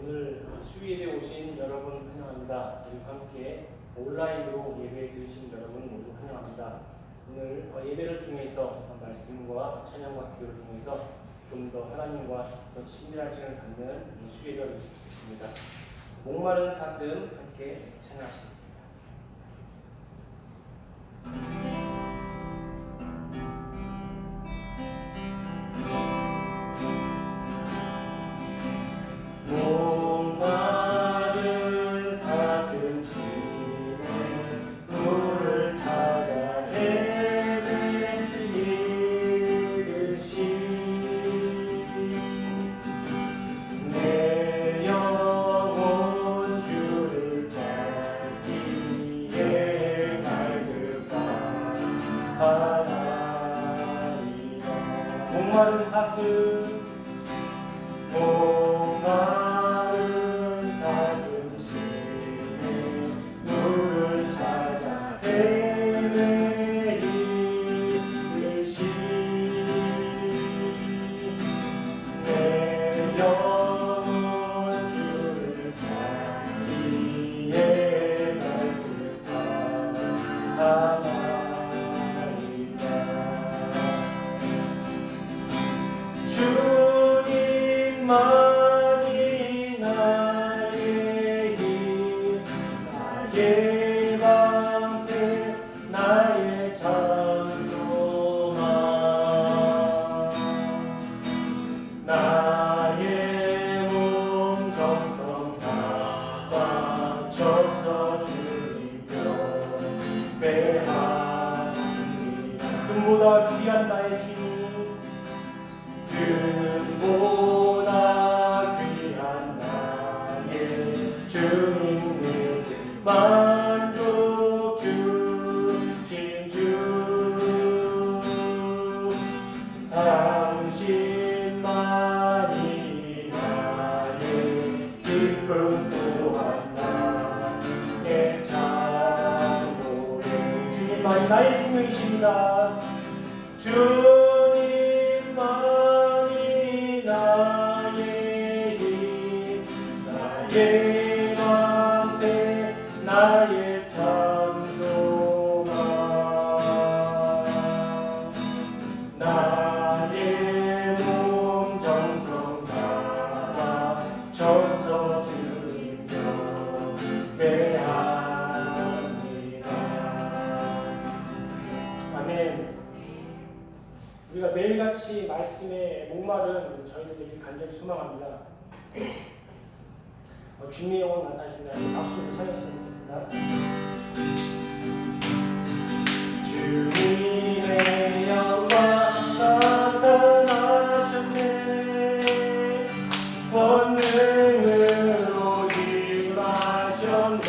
오늘 수요일에 오신 여러분 환영합니다. 그리고 함께 온라인으로 예배 드리신 여러분 모두 환영합니다. 오늘 예배를 통해서 말씀과 찬양과 기도를 통해서 좀 더 하나님과 더 친밀한 시간을 갖는 수요일이 됐으면 좋겠습니다. 목마른 사슴 함께 찬양하시겠습니다. 목마른 사슴 심해 물을 찾아 헤매이듯이 내 영혼 주를 찾기에 갈급하나이다. 주님만이 나의 힘, 나의 방패, 나의 찬송함, 나의 몸 정성 다 바쳐서 주님 경배합니다. 금보다 귀한 나의 주님, 금보다 귀한 나의 주님, 만족 주신 주, 당신만이 나의 기쁨 또한 나의 찬송노래. 주님만이 나의 생명이십니다. 주님만이 나의 힘, 나의 방패, 나의 찬송함, 나의 몸 정성 다 바쳐서 주님 경배합니다. 아멘. 우리가 매일같이 말씀에 목마른 저희들 되길 간절히 소망합니다. 주님의 영광 나타나시나요? 박수로 찬양했으면 좋겠습니다. 주님의 영광 나타나셨네. 권능으로 임하셨네.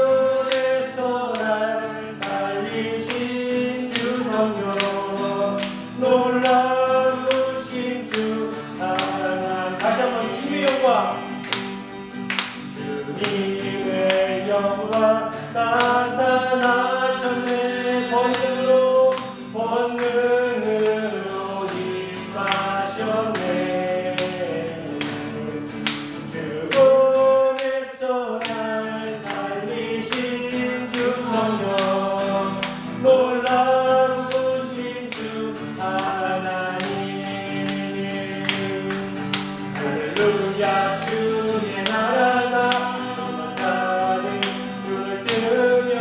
죽음에서 나를 살리신 주 성령, 놀라우신 주 사랑한. 다시 한번 주님의 영광, 주님의 영광 나타나셨네. 권능으로 임하셨네. 죽음에서 날 살리신 주 성령, 놀라우신 주 하나님. 할렐루야. 주의 나라가 자리 불을 뜨며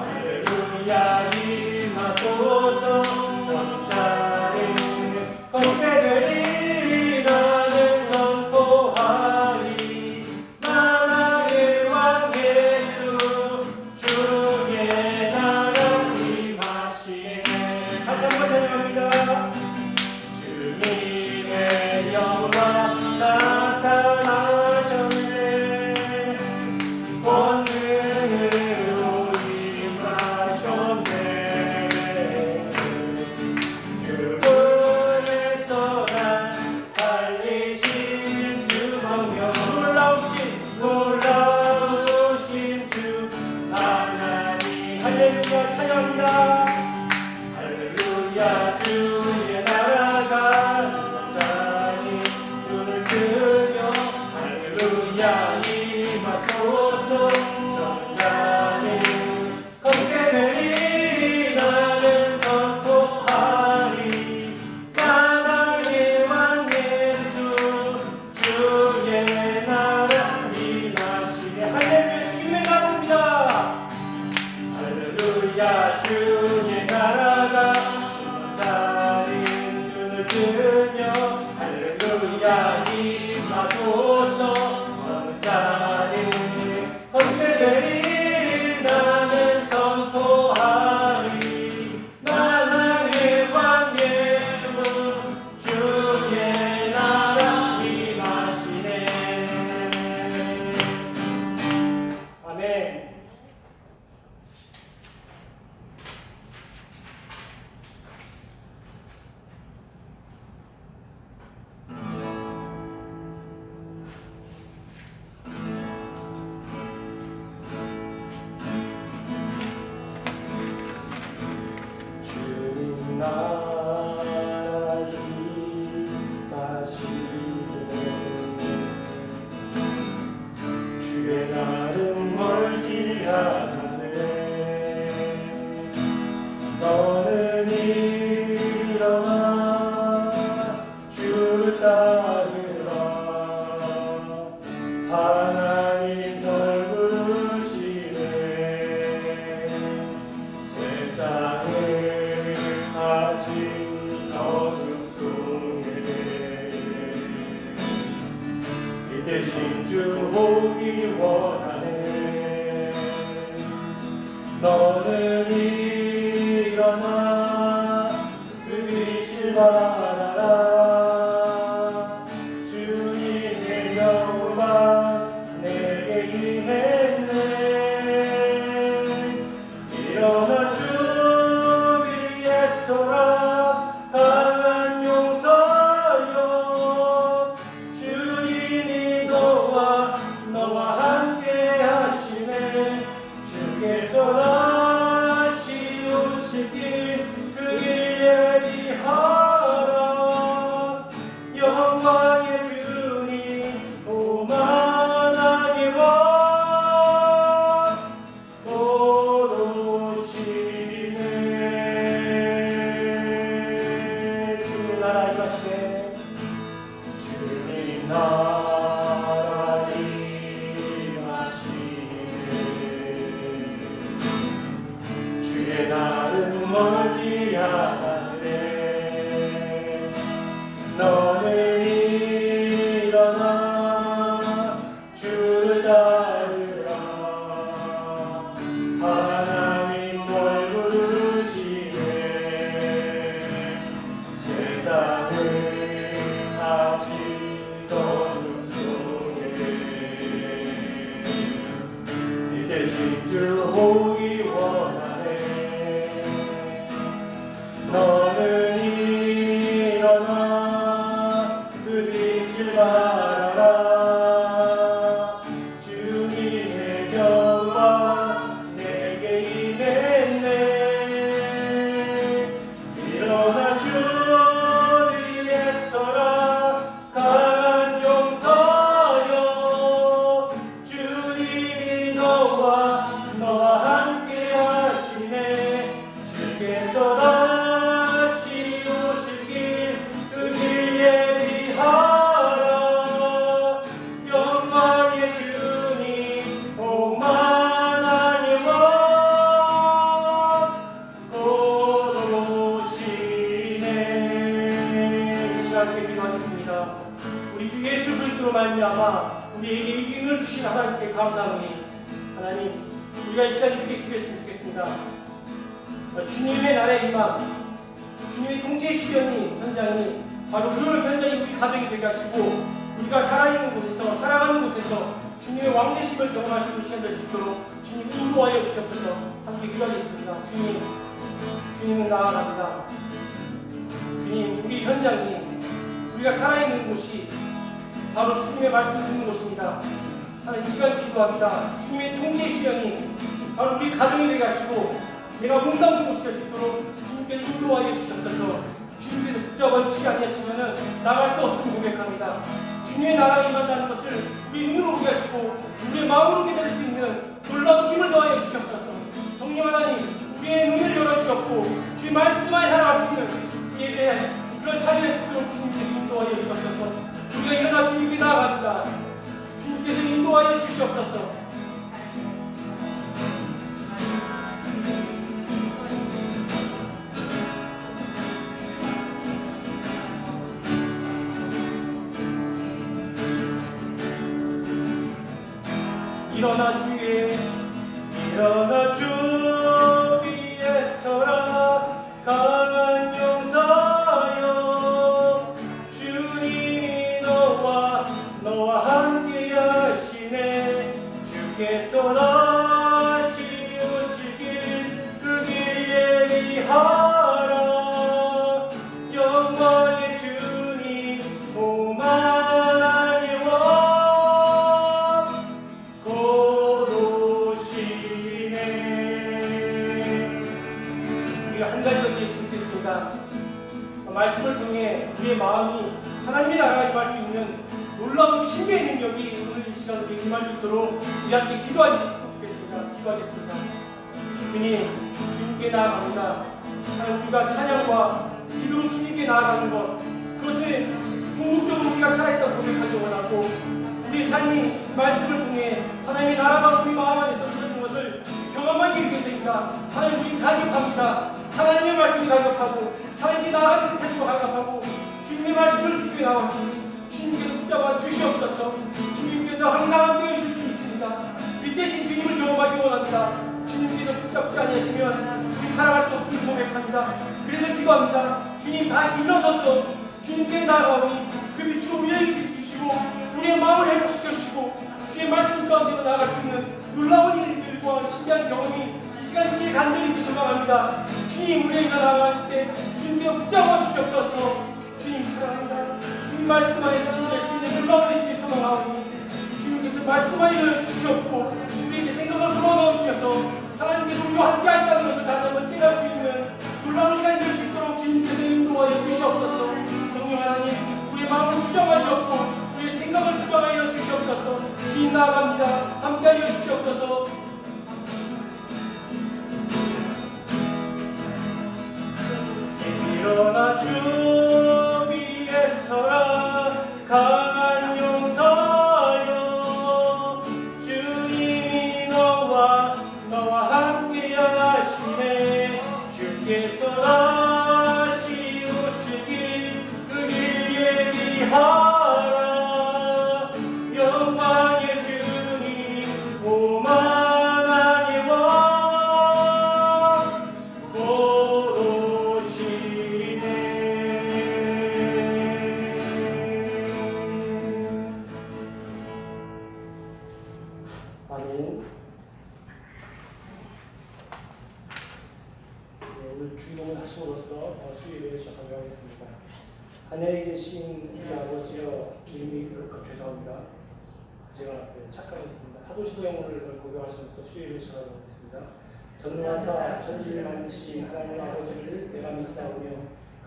할렐루야 임하소서. 전자리 걷게 되리 나는 선포하리. 만왕의 왕 예수 주의 나라 임하시네. 다시 한번 찬양합니다. 주님의 영광 나타나셨네. 권능으로 임하셨네. 죽음에서 날 살리신 주 성령, 놀라우신 주 하나님. 할렐루야 찬양합니다. 할렐루야. 주의 나라가 자리 나라기 마시네 주의 날은 멀지 않았네 너는 일어나 주를 따르라 하나님 널 부르시네 세상을 아직 어둠 속에 이 대신 주 보기 원하네 너는 일어나 그 빛을 바라라 주님의 영광 내게 임했네 일어나 주 위에 쏘라 강한 용서여 주님이 너와 함께 하시네 주께서 다시 오실 길 그 길 예비하라 영광의 주님 오만하게 와 오시네 주님 나라 임하시네 주님 나라 임하시네 주의 날은 멀지 않았네 너는 일어나 주를 따르라 하나님 널 부르시네 세상을 아직 어둠 속에 이 대신 주 보기 원하네 너는 일어나 그 빛을 바라라 주님의 영광 내게 임했네 일어나 주 위에 서라 강한 용서여 주님이 너와 함께 하시네 주께서 다시 오실 길 그 길 예비하라 영광의 주님 오만하게 와 곧 오시네 이 시간에 기도하겠습니다 우리 주 예수 그리스도로 말미암아 우리에게 이김을 주신 하나님께 감사하오니 하나님 우리가 이 시간에 이렇게 기도했으면 좋겠습니다 주님의 날에 임함 주님의 통치의 시련이 현장이 바로 그 현장이 우리 가정이 되게 하시고 우리가 살아있는 곳에서 살아가는 곳에서 주님의 왕되심을 경험하시는 시간 될 수 있도록 주님 인도하여 주시옵소서 함께 기도하겠습니다 주님은 나아갑니다 주님 우리 현장이 우리가 살아있는 곳이 바로 주님의 말씀 듣는 곳입니다 하나님 이 시간 기도합니다 주님의 통치의 시련이 바로 우리 가정이 되게 하시고 내가 몸담는 곳이 될 수 있도록 주님께서 인도하여 주시옵소서 주님께서 붙잡아 주시지 아니하시면 나갈 수 없음을 고백합니다 주님의 나라가 임한다는 것을 우리 눈으로 보게 하시고 우리의 마음으로 깨달을 수 있는 놀라운 힘을 더하여 주시옵소서 성령 하나님 우리의 눈을 열어주셨고 주의 말씀만에 살아갈 수 있는 우리에게 그런 삶이 될 수 있도록 주님께서 인도하여 주시옵소서 우리가 일어나 주님께 나아갑니다 주님께서 인도하여 주시옵소서 일어나 주 위에 서라 강한 용서여 주님이 너와 함께 하시네 주께서 다시 오실 길 그 길 예비하라 영광의 주님 오만하게 와 곧 원합니다. 말씀을 통해 우리의 마음이 하나님의 나라가 임할 수 있는 놀라운 신비의 능력이 오늘 이 시간 우리에게 임할 수 있도록 우리 함께 기도하겠습니다. 기도하겠습니다. 주님께 나아갑니다. 하나님, 우리가 찬양과 기도로 주님께 나아가는 것, 그것은 궁극적으로 우리가 살아있다고 고백하기 원하고, 우리 삶이 말씀을 통해 하나님의 나라가 우리 마음 안에서 이루어진 것을 경험하기 위해서입니다. 하나님, 우리 가격합니다. 하나님의 말씀이 가격하고, 하나님께 나아가는 태도가 가격하고, 주님의 말씀을 듣기 위해 나왔으니 주님께서 붙잡아 주시옵소서. 주님께서 항상 함께 해주실 줄 믿습니다. 빛대신 주님을 경험하기 원합니다. 주님께서 붙잡지 아니하시면 우리 살아갈 수 없음을 고백합니다. 그래서 기도합니다. 주님, 다시 일어서서 주님께 나아가오니 그 빛으로 우리에게 비추시고 우리의 마음을 회복시켜 주시고 주의 말씀 가운데로 나아갈 수 있는 놀라운 일들과 신비한 경험이 이 시간 우리의 간절히 있길 소망합니다. 주님, 우리가 나아갈 때 주님께서 붙잡아 주시옵소서. 주님, 사랑합니다. 주님 말씀 안에서 주님의 수 있는 놀라운 일들이 소망하오니 주님께서 말씀하여 주시옵고 우리에게 생각을 불어넣어 주셔서 하나님께서 우리와 함께 하시다는 것을 다시 한번 깨달을 수 있는 놀라운 시간이 될 수 있도록 주님께서 인도하여 주시옵소서. 성령 하나님, 우리의 마음을 수정하시옵고 우리의 생각을 수정하여 주시옵소서. 주님 나아갑니다. 함께하여 주시옵소서. 일어나 주 위에 서라 강한 용사여, 주님이 너와 함께 하시네. 주께서 다시 오시길 그 길 예비하라. 영광의 주님 오만하니 와 곧 오시네. 아멘. 오늘 주인공을 하심으로써 수요일에 시작하도록 하겠습니다. 하늘에 계신 우리 아버지여, 이름이 죄송합니다. 제가 착각했습니다. 사도신경을 고백하시면서 수요일에 시작하도록 하겠습니다. 전능하사 천지를 만드신 하나님 아버지를 내가 믿사오며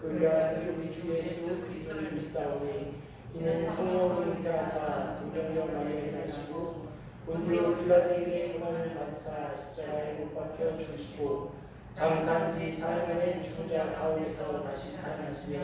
그 위하여 우리 주 예수 그리스도를 믿사오니 이는 성령으로 잉태하사 동정녀 마리아를 하시고 본디오 빌라도에게 고난을 받으사 십자가에 못 박혀 죽으시고 장사한지 사흘 만에 죽은 자 가운데서 다시 살아나시며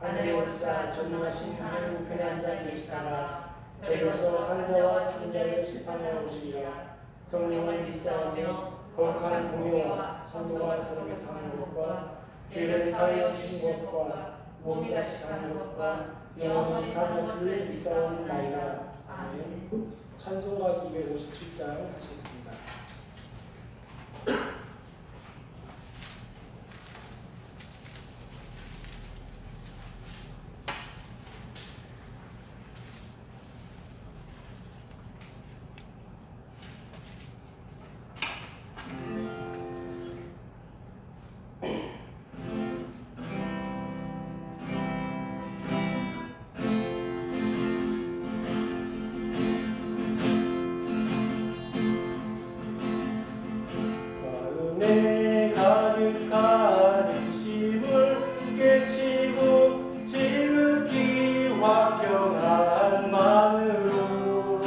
하늘에 오르사 전능하신 하나님 우편에 앉아 계시다가 저희로서 사는 자와 죽은 자를 심판하러 오시리라. 성령을 믿사오며 거룩한 공의와 성도가 서로 교통하는 것과 죄를 사하여 주신 것과 몸이 다시 사는 것과 영원히 사는 것을 믿사옵나이다. 아멘. 찬송가 257장 하시겠습니다. 마음에 가득한 힘을 깨치고 지극히 화평한 마음으로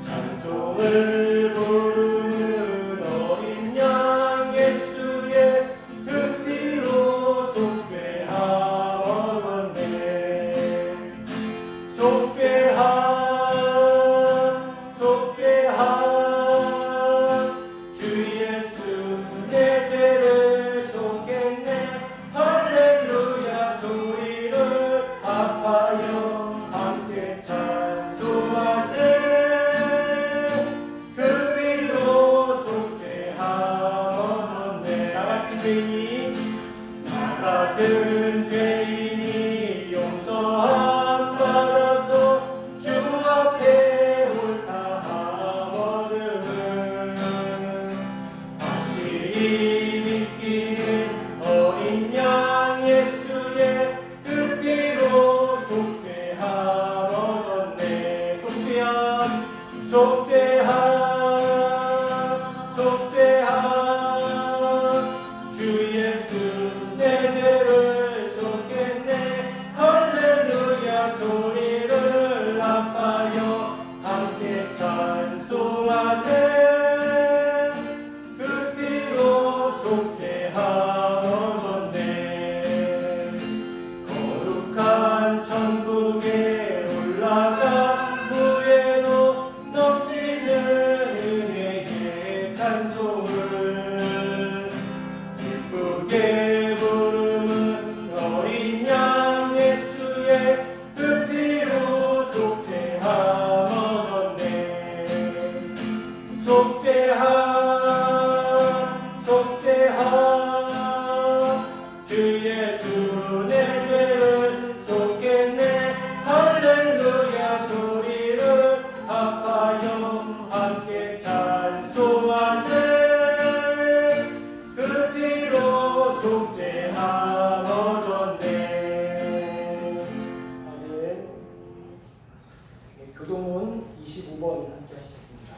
찬송을 부르는 어린 양 예수의 그 피로 속죄하었네. 속죄한 주 예수 내 죄를 찬송을 기쁘게 부르는 어린 양 예수의 그 피로 속죄함 얻었네. 속죄함 속죄함 주 예수 내 죄를 속했네. 할렐루야 소리를 합하여 함께 찬송하세. 그 피로 속죄함 얻었네. 아멘. 교동문 25번 함께 하시겠습니다.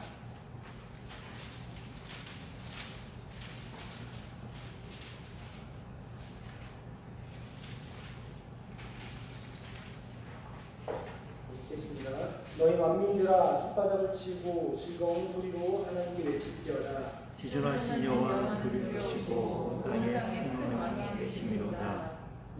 읽겠습니다. 너희 만민들아 손바닥을 치고 즐거운 소리로 하나님께 외칠지어다. 지존하신 여호와 들으시고 땅에 풍성하게 계시미로다.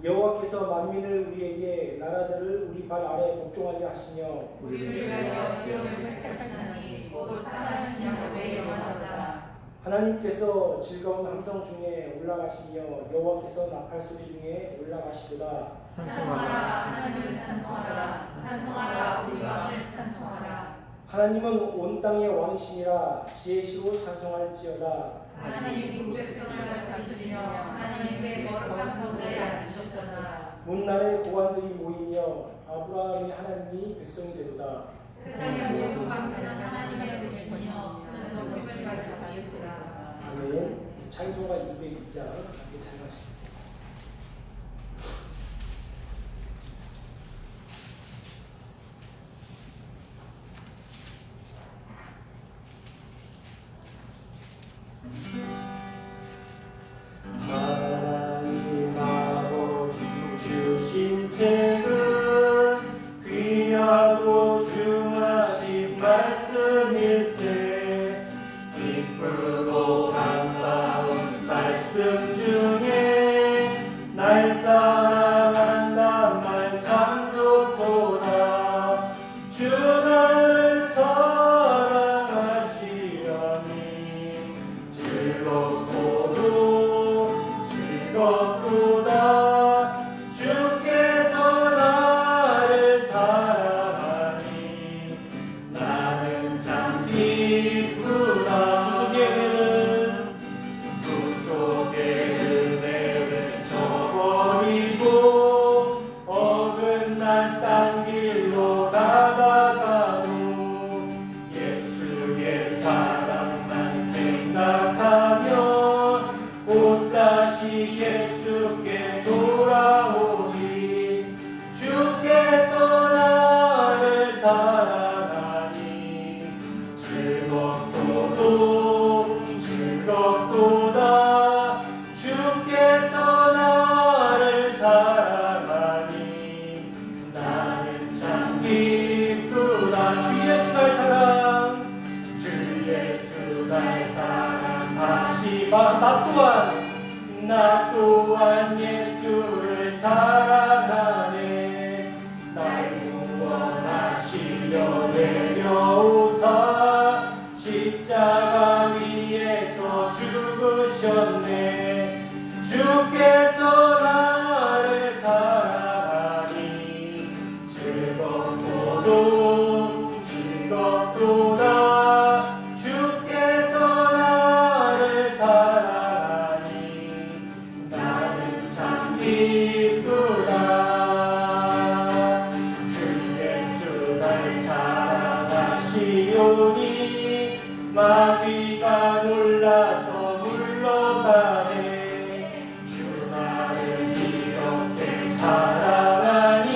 여호와께서 만민을 우리에게 나라들을 우리 발 아래 복종하게 하시며 우리를 위하여 기업을 택하시나니 곧 사랑하신 야훼 영원하다. 하나님께서 즐거운 함성 중에 올라가시며 여호와께서 나팔 소리 중에 올라가시도다. 찬송하라 하나님을 찬송하라. 찬송하라 우리 왕을 찬송하라. 하나님은 온 땅의 왕이시니라. 지혜시로 찬송할지어다. 하나님이 그 백성을 다스리시며 하나님의 거룩한 보좌에 앉으셨도다. 문날의 고관들이 모이며 아브라함의 하나님이 백성이 되도다. 세상의 모든 방편은 하나님의 것이며 그는 높임을 받으시리라. 아멘. 찬송가 202장 함께 찬양하시겠습니다. 하나님 아버지 주신 책은 귀하고 중하신 말씀일세. 기쁘고 반가운 말씀 중에 날 사랑한단 말 참 좋도다. 주 나를 사랑하시려니 즐겁고도 즐겁도다. 주께서 나를 사랑하니 나는 참 기쁘다. 구속의 은혜를 저버리고 어긋난 딴 길로 나가가도 예수의 사랑만 생각하면 곧 다시 예수께 돌아오리. 주께서 나를 사랑하니 즐겁도도 즐겁도다. 주께서 나를 사랑하니 나는 참 기쁘다. 주 예수 날 사랑 주 예수 날 사랑 다시 나 또한 예수를 사랑하네. 날 구원하시려 내려오사 십자가 위에서 죽으셨네. 주께서 나를 사랑하니 즐겁도도 즐겁도다. 주께서 나를 사랑하니 나는 참 기쁘다. 주 예수 날 사랑하시오니 마귀가 놀라서 물러가네. 주 나를 이렇게 사랑하니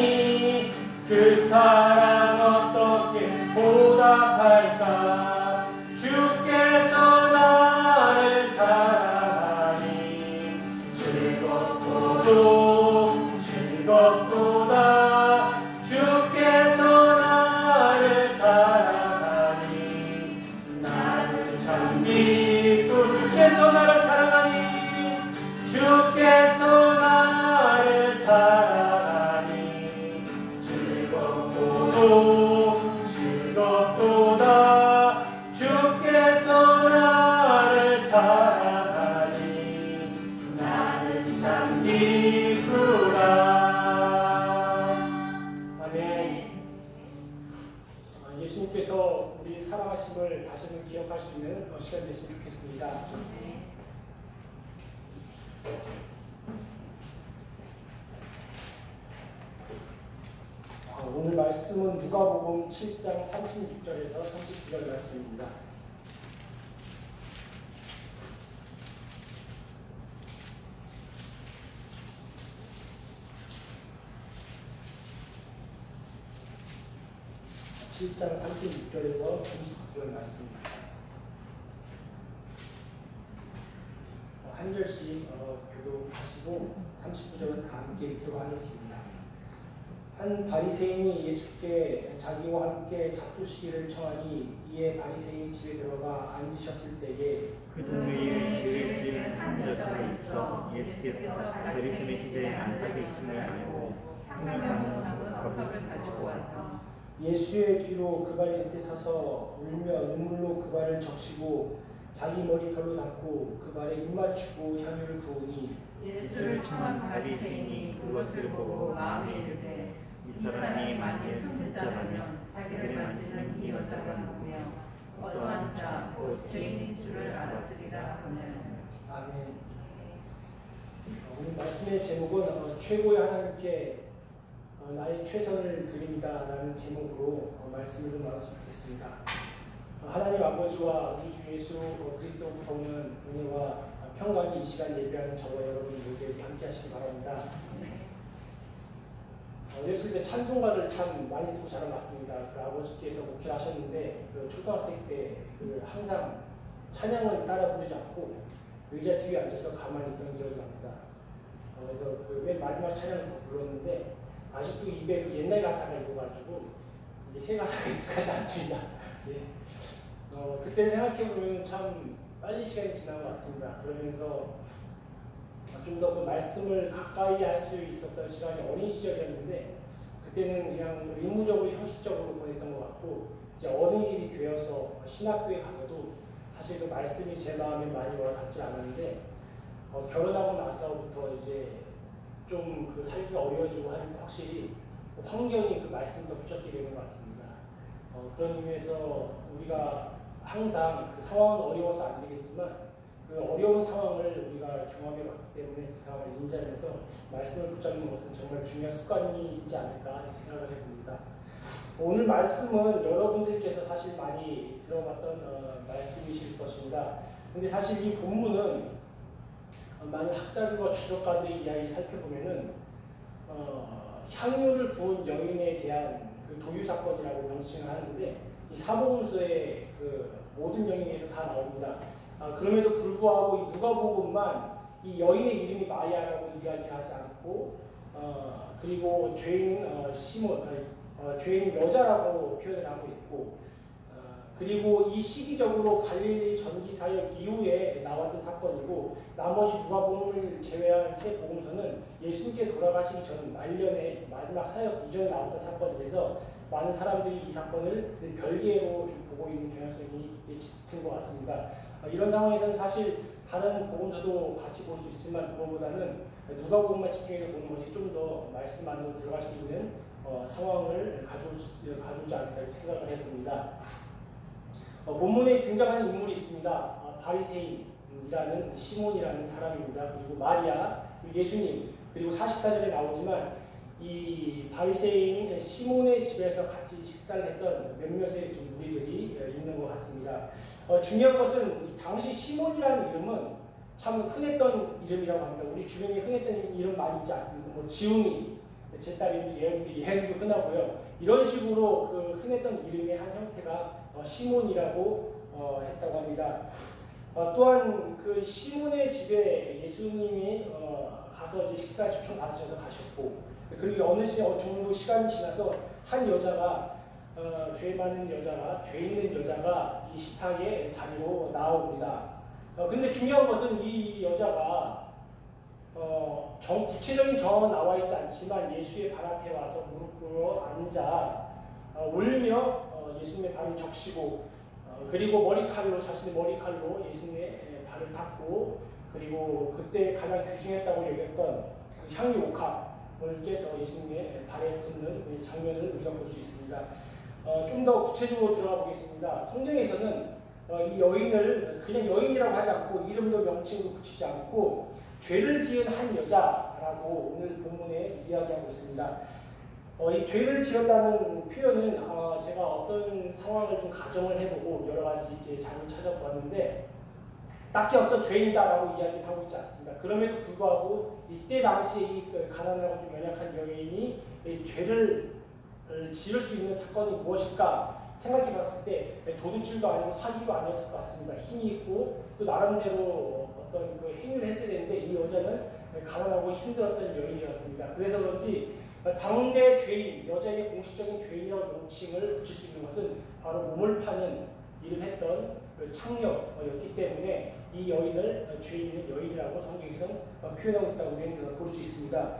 그 사랑 어떻게 보답할까. 주께서 나를 사랑하니 즐겁고도 즐겁도다. 주께서 나를 사랑하니 나는 참 기쁘. 주께서 나를 사랑하니 주께서 나를 사랑하니 즐겁고도 즐겁도다. 주께서 나를 시간 됐으면 좋겠습니다. 오늘 말씀은 누가복음 7장 36절에서 39절 말씀입니다. 칠 장 36절에서 39절 말씀입니다. 한 절씩 교독하시고 39절은 다 함께 읽도록 하겠습니다. 한 바리새인이 예수께 자기와 함께 잡수시기를 청하니 이에 바리새인이 집에 들어가 앉으셨을 때에 그 동네에 죄를 지은 한 여자가 있어 예수께서 바리새인의 집에 앉아 계심을 알고 향유하는 컵을 가지고 와서 예수의 뒤로 그 발 곁에 서서 울며 눈물로 그 발을 적시고 자기 머리털로 닦고 그 발에 입 맞추고 향유를 부으니 예수를 청한 바리새인이 그것을 보고 마음에 이르되 이 사람이 만일 선지자라면 자기를 만지는 이 여자가 누구며 어떠한 자 곧 죄인인 줄을 알았으리라 하며. 아멘. 오늘 말씀의 제목은 최고의 하나님께 나의 최선을 드립니다 라는 제목으로 말씀을 좀 나눴으면 좋겠습니다. 하나님 아버지와 우리 주 예수 그리스도로부터 오는 은혜와 평강이 이 시간 예배하는 저와 여러분 모두에게 함께 하시기 바랍니다. 어렸을 때 찬송가를 참 많이 듣고 자라났습니다. 그 아버지께서 목회를 하셨는데 그 초등학생 때 그 항상 찬양을 따라 부르지 않고 의자 뒤에 앉아서 가만히 있던 기억이 납니다. 그래서 그 맨 마지막 찬양을 불렀는데 아직도 입에 그 옛날 가사가 있어가지고 이게 새 가사가 익숙하지 않습니다. 예. 그때 생각해보면 참 빨리 시간이 지난 것 같습니다. 그러면서 좀 더 그 말씀을 가까이 할 수 있었던 시간이 어린 시절이었는데 그때는 그냥 의무적으로 형식적으로 보냈던 것 같고 이제 어른이 되어서 신학교에 가서도 사실 그 말씀이 제 마음에 많이 와닿지 않았는데 결혼하고 나서부터 이제 좀 그 살기가 어려워지고 하니까 확실히 환경이 그 말씀도 붙잡게 되는 것 같습니다. 그런 의미에서 우리가 항상 그 상황은 어려워서 안 되겠지만 그 어려운 상황을 우리가 경험해 봤기 때문에 그 상황을 인지하면서 말씀을 붙잡는 것은 정말 중요한 습관이지 않을까 생각을 해봅니다. 오늘 말씀은 여러분들께서 사실 많이 들어봤던 말씀이실 것입니다. 근데 사실 이 본문은 많은 학자들과 주석가들의 이야기를 살펴보면은 향유를 부은 여인에 대한 그 도유 사건이라고 명칭을 하는데 이 사복음서의 그 모든 영역에서 다 나옵니다. 그럼에도 불구하고 이 누가복음만 이 여인의 이름이 마리아라고 이야기하지 않고 그리고 죄인은 시몬, 죄인 여자라고 표현을 하고 있고 그리고 이 시기적으로 갈릴리 전기 사역 이후에 나왔던 사건이고 나머지 누가복음을 제외한 세 복음서는 예수님께 돌아가시기 전 말년에 마지막 사역 이전에 나왔던 사건이라서 많은 사람들이 이 사건을 별개로 좀 보고 있는 경향성이 짙은 것 같습니다. 이런 상황에서는 사실 다른 복음서도 같이 볼 수 있지만 그거보다는 누가복음만 집중해서 보는 것이 좀 더 말씀 안으로 들어갈 수 있는 상황을 가져오지 않을까 생각을 해봅니다. 본문에 등장하는 인물이 있습니다. 바리새인이라는 시몬이라는 사람입니다. 그리고 마리아, 그리고 예수님, 그리고 44절에 나오지만 이 바리새인 시몬의 집에서 같이 식사를 했던 몇몇의 좀 무리들이 있는 것 같습니다. 중요한 것은 당시 시몬이라는 이름은 참 흔했던 이름이라고 합니다. 우리 주변에 흔했던 이름 많이 있지 않습니까? 뭐 지웅이, 제 딸이 예은이도 흔하고요. 이런 식으로 그 흔했던 이름의 한 형태가 시몬이라고 했다고 합니다. 또한 그 시몬의 집에 예수님이 가서 이제 식사 초청 받으셔서 가셨고, 그리고 어느 정도 시간이 지나서 한 여자가 죄 많은 여자가, 죄 있는 여자가 이 식탁의 자리로 나옵니다. 근데 중요한 것은 이 여자가 구체적인 정황은 나와 있지 않지만 예수의 발 앞에 와서 무릎 꿇어 앉아 울며 예수님의 발을 적시고 그리고 자신의 머리칼로 예수님의 발을 닦고 그리고 그때 가장 귀중했다고 여겼던 그 향유 옥합을 깨서 예수님의 발에 붓는 장면을 우리가 볼 수 있습니다. 좀 더 구체적으로 들어가 보겠습니다. 성경에서는 이 여인을 그냥 여인이라고 하지 않고 이름도 명칭도 붙이지 않고 죄를 지은 한 여자라고 오늘 본문에 이야기하고 있습니다. 이 죄를 지었다는 표현은 제가 어떤 상황을 좀 가정을 해보고 여러 가지 이제 자료를 찾아보았는데 딱히 어떤 죄인이다라고 이야기는 하고 있지 않습니다. 그럼에도 불구하고 이때 당시 이 가난하고 좀 연약한 여인이 이 죄를 지을 수 있는 사건이 무엇일까 생각해봤을 때 도둑질도 아니고 사기도 아니었을 것 같습니다. 힘이 있고 또 나름대로 어떤 그 행위를 했어야 되는데 이 여자는 가난하고 힘들었던 여인이었습니다. 그래서 그런지 당대 죄인, 여자의 공식적인 죄인이라고 명칭을 붙일 수 있는 것은 바로 몸을 파는 일을 했던 그 창녀였기 때문에 이 여인을 죄인의 여인이라고 성경에서 표현하고 있다고 우리는 볼 수 있습니다.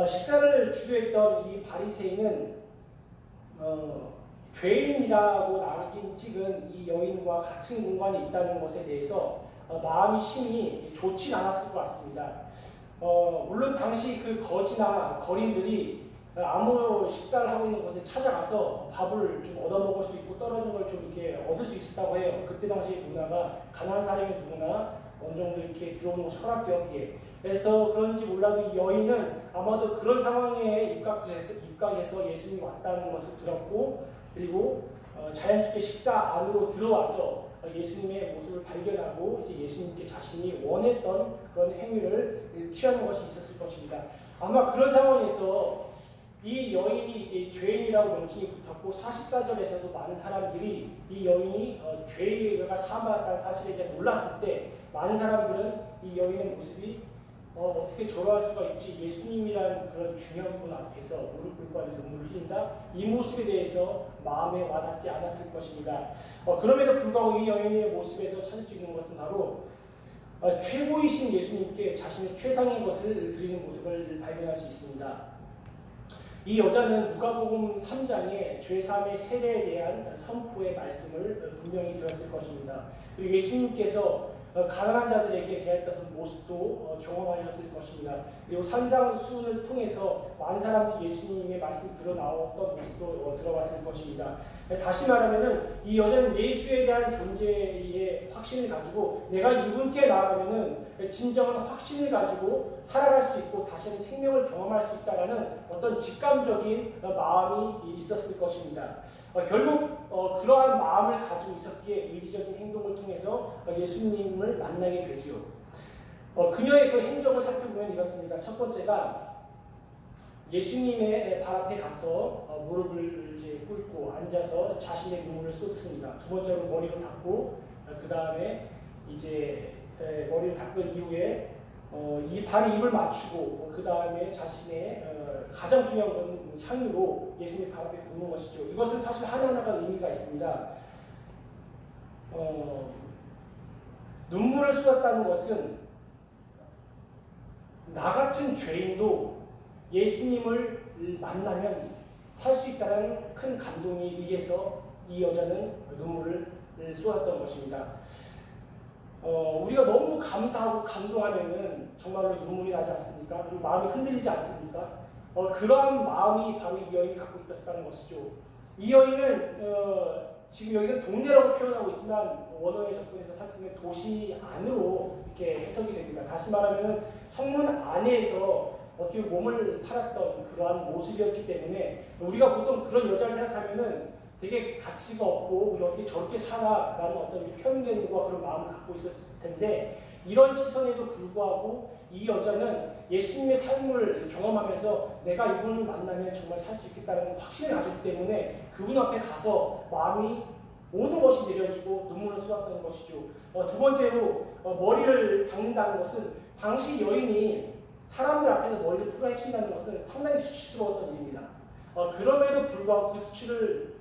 식사를 주도했던 이 바리새인은 죄인이라고 낙인 찍은 이 여인과 같은 공간에 있다는 것에 대해서 마음이 심히 좋진 않았을 것 같습니다. 물론 당시 그 거지나 거린들이 아무 식사를 하고 있는 곳에 찾아가서 밥을 좀 얻어먹을 수 있고 떨어진 걸 좀 이렇게 얻을 수 있었다고 해요. 그때 당시 문화가 가난한 사람의 누구나 어느 정도 이렇게 들어오는 것이 허락되었기에. 그래서 그런지 몰라도 이 여인은 아마도 그런 상황에 입각해서 예수님이 왔다는 것을 들었고, 그리고 자연스럽게 식사 안으로 들어와서 예수님의 모습을 발견하고 이제 예수님께 자신이 원했던 그런 행위를 취하는 것이 있었을 것입니다. 아마 그런 상황에서 이 여인이 죄인이라고 명칭이 붙었고 44절에서도 많은 사람들이 이 여인이 죄가 사함받았다는 사실에 대해 몰랐을 때 많은 사람들은 이 여인의 모습이 어떻게 저러할 수가 있지, 예수님이라는 그런 중요한 분 앞에서 무릎 꿇고 눈물을 흘린다, 이 모습에 대해서 마음에 와닿지 않았을 것입니다. 그럼에도 불구하고 이 여인의 모습에서 찾을 수 있는 것은 바로 최고이신 예수님께 자신의 최상의 것을 드리는 모습을 발견할 수 있습니다. 이 여자는 누가복음 3장의 죄사함의 세례에 대한 선포의 말씀을 분명히 들었을 것입니다. 그리고 예수님께서 가난한 자들에게 대했던 모습도 경험하였을 것입니다. 그리고 산상수훈을 통해서 많은 사람들이 예수님의 말씀 들어 나왔던 모습도 들어봤을 것입니다. 다시 말하면은 이 여자는 예수에 대한 존재의 확신을 가지고 내가 이분께 나아가면은 진정한 확신을 가지고 살아갈 수 있고 다시는 생명을 경험할 수 있다라는 어떤 직감적인 마음이 있었을 것입니다. 결국 그러한 마음을 가지고 있었기에 의지적인 행동을 통해서 예수님을 만나게 되지요. 그녀의 그 행적을 살펴보면 이렇습니다. 첫 번째가 예수님의 발 앞에 가서 무릎을 이제 꿇고 앉아서 자신의 눈물을 쏟습니다. 두 번째로 머리를 닦고 그 다음에 이제 머리를 닦은 이후에 이 발에 입을 맞추고 그 다음에 자신의 가장 중요한 건 향유로 예수님 발 앞에 붓는 것이죠. 이것은 사실 하나하나가 의미가 있습니다. 눈물을 쏟았다는 것은 나 같은 죄인도 예수님을 만나면 살 수 있다는 큰 감동에 의해서 이 여자는 눈물을 쏟았던 것입니다. 우리가 너무 감사하고 감동하면은 정말로 눈물이 나지 않습니까? 그리고 마음이 흔들리지 않습니까? 그러한 마음이 바로 이 여인이 갖고 있었다는 것이죠. 이 여인은 지금 여기는 동네라고 표현하고 있지만 원어에 접근해서 살펴보면 도시 안으로 이렇게 해석이 됩니다. 다시 말하면 성문 안에서 어떻게 몸을 팔았던 그러한 모습이었기 때문에 우리가 보통 그런 여자를 생각하면은 되게 가치가 없고 우리 어떻게 저렇게 사나라는 어떤 편견과 그런 마음을 갖고 있었을 텐데, 이런 시선에도 불구하고 이 여자는 예수님의 삶을 경험하면서 내가 이분을 만나면 정말 살 수 있겠다는 확신을 가졌기 때문에 그분 앞에 가서 마음이 모든 것이 내려지고 눈물을 쏟았다는 것이죠. 두 번째로 머리를 닦는다는 것은 당시 여인이 사람들 앞에서 머리를 풀어헤친다는 것은 상당히 수치스러웠던 일입니다. 그럼에도 불구하고 그 수치를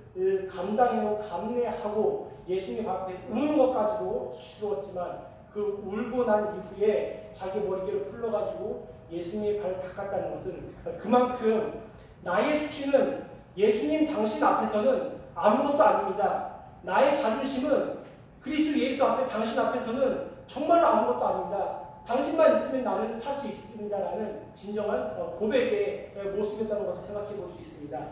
감당해내고 감내하고 예수님 앞에 우는 것까지도 수치스러웠지만 그 울고 난 이후에 자기 머리결을 풀러가지고 예수님의 발을 닦았다는 것은 그만큼 나의 수치는 예수님 당신 앞에서는 아무것도 아닙니다. 나의 자존심은 그리스도 예수 앞에 당신 앞에서는 정말로 아무것도 아닙니다. 당신만 있으면 나는 살 수 있습니다라는 진정한 고백의 모습이었다는 것을 생각해 볼 수 있습니다.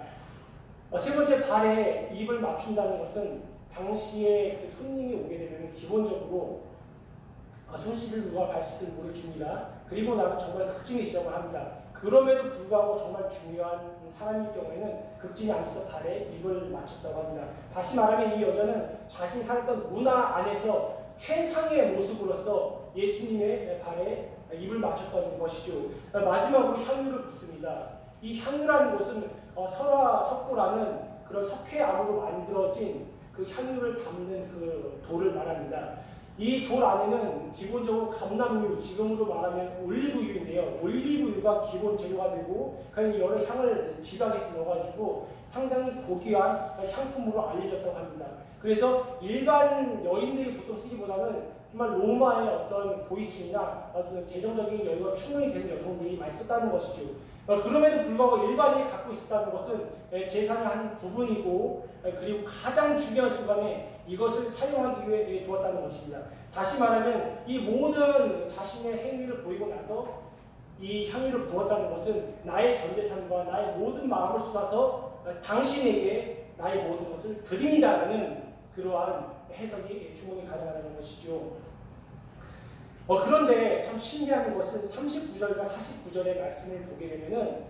세 번째, 발에 입을 맞춘다는 것은 당시에 그 손님이 오게 되면 기본적으로 손 씻을 물과 발 씻을 물을 줍니다. 그리고 나서 정말 극진히 지적을 합니다. 그럼에도 불구하고 정말 중요한 사람일 경우에는 극진히 앉아서 발에 입을 맞췄다고 합니다. 다시 말하면 이 여자는 자신이 살았던 문화 안에서 최상의 모습으로서 예수님의 발에 입을 맞췄던 것이죠. 마지막으로 향유를 붓습니다. 이 향유라는 것은 설화석고라는 그런 석회암으로 만들어진 그 향유를 담는 그 돌을 말합니다. 이 돌 안에는 기본적으로 감람유, 지금으로 말하면 올리브유인데요. 올리브유가 기본 재료가 되고 그냥 여러 향을 지방에서 넣어가지고 상당히 고귀한 향품으로 알려졌다고 합니다. 그래서 일반 여인들이 보통 쓰기보다는 정말 로마의 어떤 고위층이나 어떤 재정적인 여유가 충분히 되는 여성들이 많이 썼다는 것이죠. 그럼에도 불구하고 일반인이 갖고 있었다는 것은 재산의 한 부분이고 그리고 가장 중요한 순간에 이것을 사용하기 위해 두었다는 것입니다. 다시 말하면 이 모든 자신의 행위를 보이고 나서 이 향유를 부었다는 것은 나의 전 재산과 나의 모든 마음을 쏟아서 당신에게 나의 모든 것을 드립니다라는 그러한 해석이 충분히 가능하다는 것이죠. 그런데 참 신기한 것은 39절과 49절의 말씀을 보게 되면은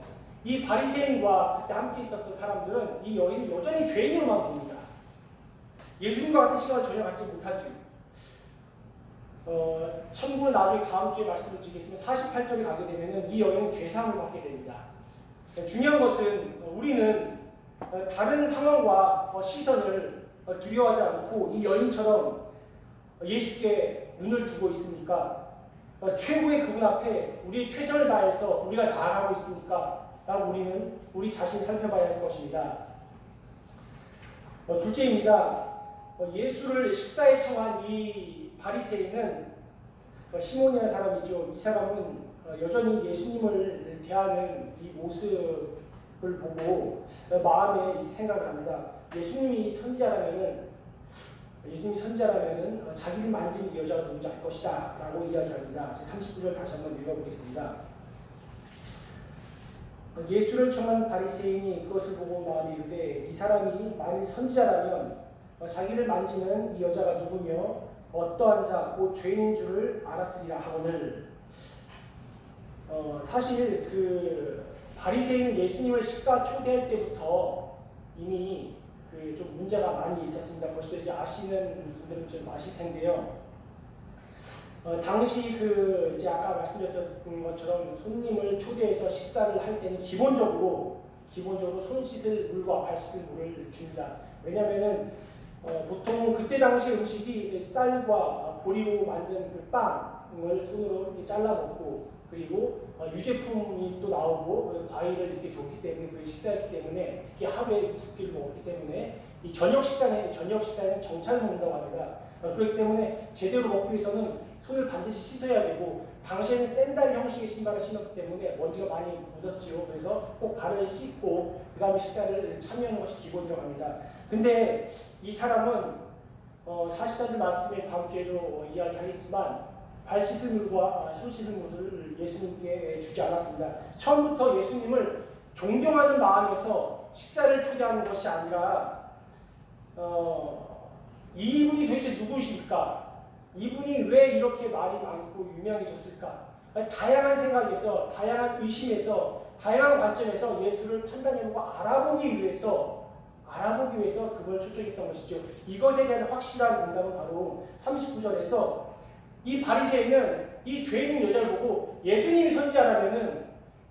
이 바리새인과 그때 함께 있었던 사람들은 이 여인을 여전히 죄인으로만 봅니다. 예수님과 같은 시간을 전혀 갖지 못하죠. 참고로 나중에 다음 주에 말씀을 드리겠지만 48절에 가게 되면은 이 여인은 죄사함을 받게 됩니다. 중요한 것은 우리는 다른 상황과 시선을 두려워하지 않고 이 여인처럼 예수께 눈을 두고 있습니까? 최고의 그분 앞에 우리의 최선을 다해서 우리가 나아가고 있습니까? 라고 우리는 우리 자신 살펴봐야 할 것입니다. 둘째입니다. 예수를 식사에 청한 이 바리새인은 시몬이라는 사람이죠. 이 사람은 여전히 예수님을 대하는 이 모습을 보고 마음에 생각을 합니다. 예수님이 선지자라면은 자기를 만진 이 여자가 누군지 알 것이다 라고 이야기합니다. 39절 다시 한번 읽어보겠습니다. 예수를 청한 바리새인이 그것을 보고 마음이 이르되 이 사람이 만일 선지자라면 자기를 만지는 이 여자가 누구며 어떠한 자 곧 죄인인 줄을 알았으리라 하거늘. 사실 그 바리새인은 예수님을 식사 초대할 때부터 이미 좀 문제가 많이 있었습니다. 벌써 이제 아시는 분들은 좀 아실 텐데요. 당시 이제 아까 말씀드렸던 것처럼 손님을 초대해서 식사를 할 때는 기본적으로 손 씻을 물과 발 씻을 물을 줍니다. 왜냐면은 보통 그때 당시 음식이 쌀과 보리로 만든 그 빵을 손으로 이렇게 잘라 먹고 그리고 유제품이 또 나오고 과일을 이렇게 줬기 때문에 그 식사였기 때문에 특히 하루에 2끼를 먹었기 때문에 이 저녁 식사에는 정찰을 먹는다고 합니다. 그렇기 때문에 제대로 먹기 위해서는 손을 반드시 씻어야 되고 당시에는 샌들 형식의 신발을 신었기 때문에 먼지가 많이 묻었지요. 그래서 꼭 발을 씻고 그 다음에 식사를 참여하는 것이 기본이라고 합니다. 근데 이 사람은 44절 말씀에 다음 주에도 이야기하겠지만 발 씻을 물과 손 씻을 물을 예수님께 주지 않았습니다. 처음부터 예수님을 존경하는 마음에서 식사를 초대하는 것이 아니라 이분이 도대체 누구십니까? 이분이 왜 이렇게 말이 많고 유명해졌을까? 다양한 생각에서, 다양한 의심에서, 다양한 관점에서 예수를 판단해보고 알아보기 위해서 그걸 초청했던 것이죠. 이것에 대한 확실한 응답은 바로 39절에서 이 바리새인은 이 죄인인 여자를 보고 예수님이 선지자라면은,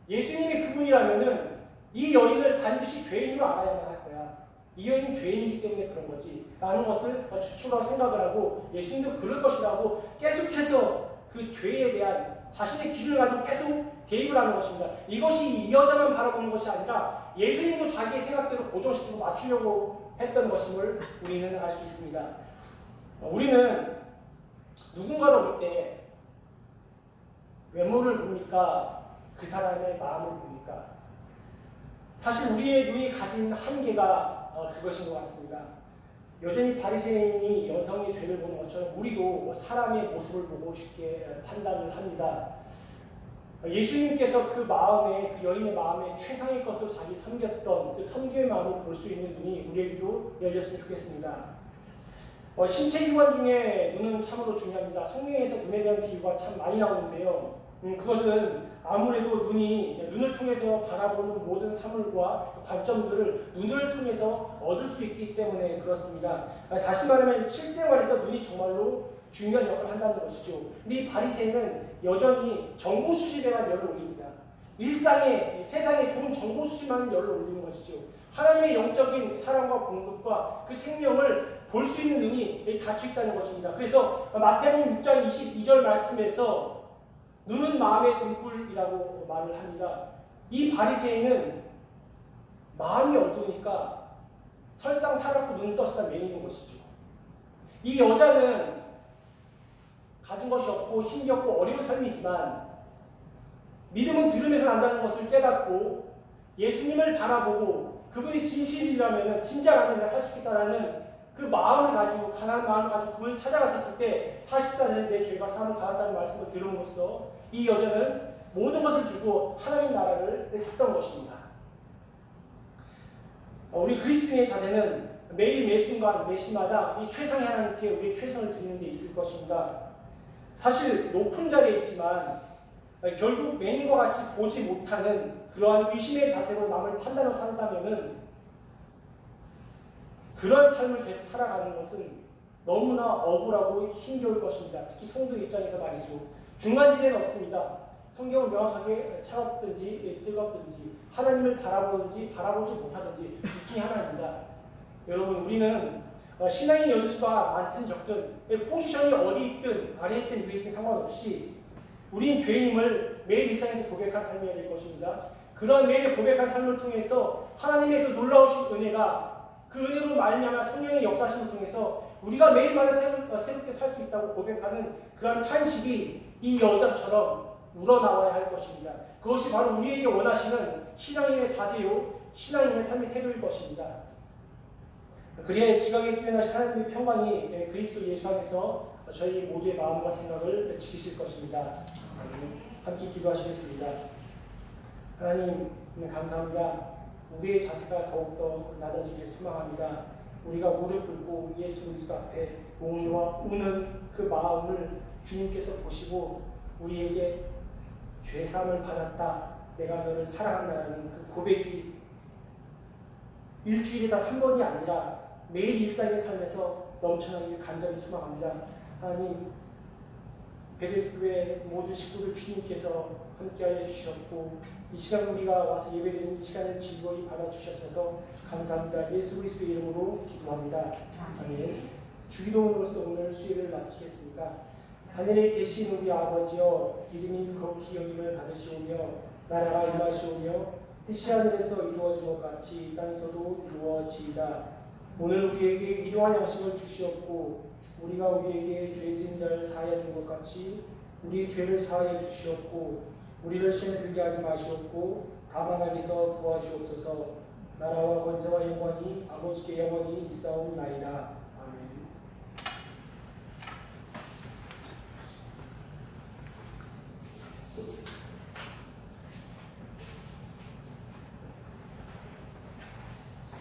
예수님이 그분이라면은 이 여인을 반드시 죄인으로 알아야만 할 거야. 이 여인은 죄인이기 때문에 그런 거지 라는 것을 추측하고 생각을 하고 예수님도 그럴 것이라고 계속해서 그 죄에 대한 자신의 기준을 가지고 계속 대입을 하는 것입니다. 이것이 이 여자만 바라보는 것이 아니라 예수님도 자기의 생각대로 고정시키고 맞추려고 했던 것임을 우리는 알 수 있습니다. 우리는 누군가를 볼 때 외모를 봅니까? 그 사람의 마음을 봅니까? 사실 우리의 눈이 가진 한계가 그것인 것 같습니다. 여전히 바리새인이 여성의 죄를 보는 것처럼 우리도 사람의 모습을 보고 쉽게 판단을 합니다. 예수님께서 그 여인의 마음에 최상의 것으로 자기 섬겼던 그 섬김의 마음을 볼 수 있는 눈이 우리에게도 열렸으면 좋겠습니다. 신체 기관 중에 눈은 참으로 중요합니다. 성경에서 눈에 대한 비유가 참 많이 나오는데요. 그것은 아무래도 눈을 통해서 바라보는 모든 사물과 관점들을 눈을 통해서 얻을 수 있기 때문에 그렇습니다. 다시 말하면 실생활에서 눈이 정말로 중요한 역할을 한다는 것이죠. 근데 이 바리새인은 여전히 정보 수집에만 열을 올립니다. 일상에 세상에 좋은 정보 수집만 열을 올리는 것이죠. 하나님의 영적인 사랑과 공급과 그 생명을 볼 수 있는 눈이 닫혀 있다는 것입니다. 그래서 마태복음 6장 22절 말씀에서 눈은 마음의 등불이라고 말을 합니다. 이 바리새인은 마음이 어두우니까 설상 살았고 눈을 떴으나 매이는 것이죠. 이 여자는 가진 것이 없고 힘이 없고 어려운 삶이지만 믿음은 들음에서 난다는 것을 깨닫고 예수님을 바라보고 그분이 진실이라면 진짜라면 내가 살 수 있다라는 그 마음을 가지고 가난한 마음을 가지고 그분을 찾아갔었을 때 40살에 내 죄가 사함을 받았다는 말씀을 들음으로써 이 여자는 모든 것을 주고 하나님 나라를 샀던 것입니다. 우리 그리스도인의 자세는 매일 매순간 매시마다 이 최상의 하나님께 우리의 최선을 드리는 데 있을 것입니다. 사실 높은 자리에 있지만 결국 맹인과 같이 보지 못하는 그러한 의심의 자세로 남을 판단하고 산다면은 그런 삶을 계속 살아가는 것은 너무나 억울하고 힘겨울 것입니다. 특히 성도 입장에서 말이죠. 중간지대는 없습니다. 성경은 명확하게 차갑든지 뜨겁든지 하나님을 바라보든지 바라보지 못하든지 둘 중에 하나입니다. 여러분 우리는 신앙의 연수가 많든 적든 포지션이 어디 있든 아래에 있든 위에 있든 상관없이 우린 죄인임을 매일 일상에서 고백한 삶이어야 될 것입니다. 그러한 매일의 고백한 삶을 통해서 하나님의 그 놀라우신 은혜가 그 은혜로 말미암아 성령의 역사심을 통해서 우리가 매일마다 새롭게 살 수 있다고 고백하는 그런 탄식이 이 여자처럼 우러나와야 할 것입니다. 그것이 바로 우리에게 원하시는 신앙인의 자세요 신앙인의 삶의 태도일 것입니다. 그래야 지각에 뛰어나신 하나님의 평강이 그리스도 예수 안에서 저희 모두의 마음과 생각을 지키실 것입니다. 함께 기도하시겠습니다. 하나님 감사합니다. 우리의 자세가 더욱더 낮아지길 소망합니다. 우리가 무릎 꿇고 예수 그리스도 앞에 목놓아 우는 그 마음을 주님께서 보시고 우리에게 죄사함을 받았다, 내가 너를 사랑한다는 그 고백이 일주일에 단 한 번이 아니라 매일 일상의 삶에서 넘쳐나길 간절히 소망합니다. 하나님, 베들교회 모든 식구들 주님께서 함께하여 주셨고 이 시간 우리가 와서 예배드리는 이 시간을 즐거이 받아주셔서 감사합니다. 예수 그리스도의 이름으로 기도합니다. 아멘. 주기도문으로서 오늘 수요일을 마치겠습니다. 하늘에 계신 우리 아버지여, 이름이 거룩히 여김을 받으시오며 나라가 임하시오며 뜻이 하늘에서 이루어진 것 같이 땅에서도 이루어지이다. 오늘 우리에게 일용할 양식을 주시옵고 우리가 우리에게 죄 지은 자를 사하여 준 것 같이 우리 죄를 사하여 주시옵고 우리를 시험에 들게 하지 마시옵고 다만 악에서 구하시옵소서. 나라와 권세와 영광이 아버지께 영원히 있사옵나이다.